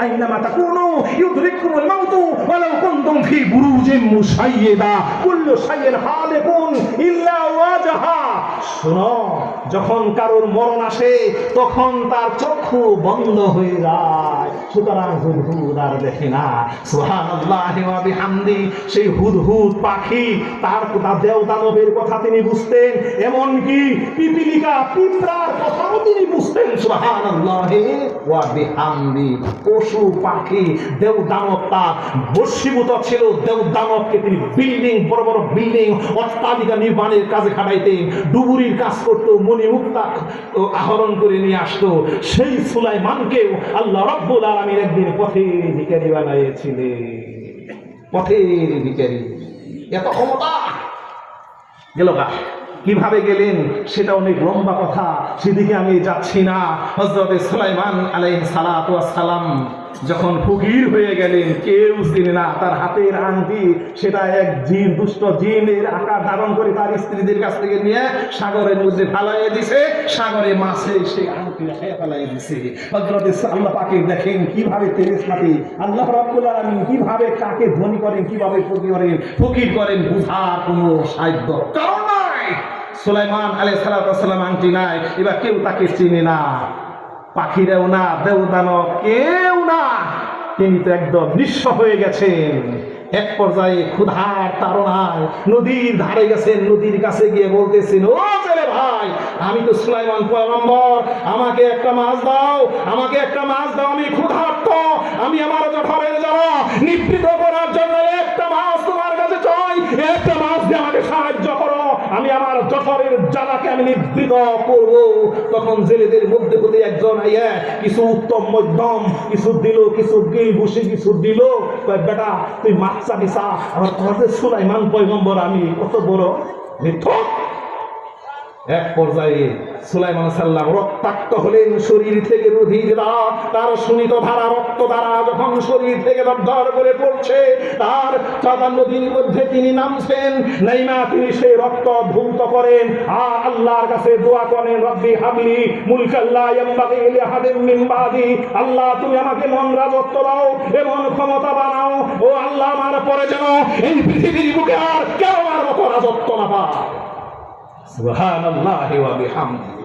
আইনামা তাকুনু ইউদরিকুমুল মাউতু ওয়ালাউ কুনতুম ফি বুরুজিন মুশাইয়্যিদা কুল্লু শাইইন হালিকুন ইল্লা ওয়াজহা। শোনো, যখন কারোর মরণ আসে তখন তার চক্ষু বন্ধ হয়ে যায়, সুতরাং হুদহুদ আর দেখে না। সুবহানাল্লাহি ওয়া বিহামদি। সেই হুদহুদ পাখি তার দেও দানবের কথা তিনি বুঝতেন, এমনকি পিপিলিকা পিঁপড়ার কথাও তিনি বুঝতেন। সুবহানাল্লাহি ওয়া বিহামদি। পশু পাখি দেও দানব তার বশীভূত ছিল। দেও দানবকে তিনি বিল্ডিং, বড় বড় বিল্ডিং, অট্টালিকা নির্মাণের কাজে খাটাইতেন, ডুবুরির কাজ করতো, মণিমুক্তা আহরণ করে নিয়ে আসতো। সেই সুলাইমানকেও আল্লাহ রাব্বুল আলামিন একদিন পথের ভিখারি বানাইছিলেন। পথের ভিখারি, এত ক্ষমতা গেল গা। কিভাবে গেলেন সেটা অনেক লম্বা কথা, সেদিকে আমি যাচ্ছি না। হযরত সুলাইমান আলাইহিস সালাতু ওয়াস সালাম যখন ফকির হয়ে গেলেন, কেউ চিনে না। তার হাতের আংটি সেটা এক জিন, দুষ্ট জিনের আকার ধারণ করে তার স্ত্রীদের কাছ থেকে নিয়ে সাগরের মধ্যে ফালাইয়ে দিছে। সাগরে মাছে সেই আংটি ফালাইয়ে দিছে। হযরত আল্লাহ পাকের দেখেন কিভাবে তেজস্মাতি আল্লাহ রাব্বুল আলামিন কিভাবে কাকে ধনী করেন, কিভাবে ফকির করেন, বুঝার কোনো সাধ্য কারণ নাই। সুলাইমান আলাইহিস সালাতু ওয়াস সালাম আংটি নাই, এবার কেউ তাকে চিনে না, পাখিরাও না, দেও দানব কেউ না। তিনি তো একদম নিঃস্ব হয়ে গেছেন। এক পর্যায়ে ক্ষুধার তাড়নায় নদীর ধারে গেছেন, নদীর কাছে গিয়ে বলতেছেন, ও ছেলে ভাই, আমি তো সুলাইমান পয়গম্বর, আমাকে একটা মাছ দাও, আমাকে একটা মাছ দাও, আমি ক্ষুধার্ত, আমি আমার জঠরের জ্বালা নিবৃত করার জন্য একটা মাছ তোমার কাছে চাই, একটা মাছ দিয়ে আমাকে সাহায্য করো, আমি আমার জঠরের জ্বালাকে আমি নিবৃত করব। তখন জেলেদের মধ্যে প্রতি একজন আইয়া কিছু উত্তম মধ্যম কিছু দিল, কিছু গিল বসে কিছু দিল। বেটা তুই মাছ চাবি চা, আমার তোমাদের সুলাইমান পয়গম্বর আমি কত বড় মিথ্যক। এক পর্যায়ে সুলাইমান সাল্লাম রক্তাক্ত হলেন, শরীর থেকে রুধির তার সুনিত ধারা রক্ত ধারা যখন শরীর থেকে দরদর করে পড়ছে, তার চাঁদা নদীর মধ্যে তিনি নামছেন। নাইমা তিনি সেই রক্ত ধৌত করেন আর আল্লাহর কাছে দোয়া করেন, রব্বি হাবলি মুলকান লা ইয়ানবাগি লিআহাদিন মিন বাদি। আল্লাহ তুমি আমাকে মন রাজত্ব দাও, এমন ক্ষমতা বানাও, ও আল্লাহ আমার পরে যেন এই পৃথিবীর বুকে আর কেউ আমার মতো রাজত্ব না পায়। সুবহানাল্লাহি ওয়া বিহামদিহি।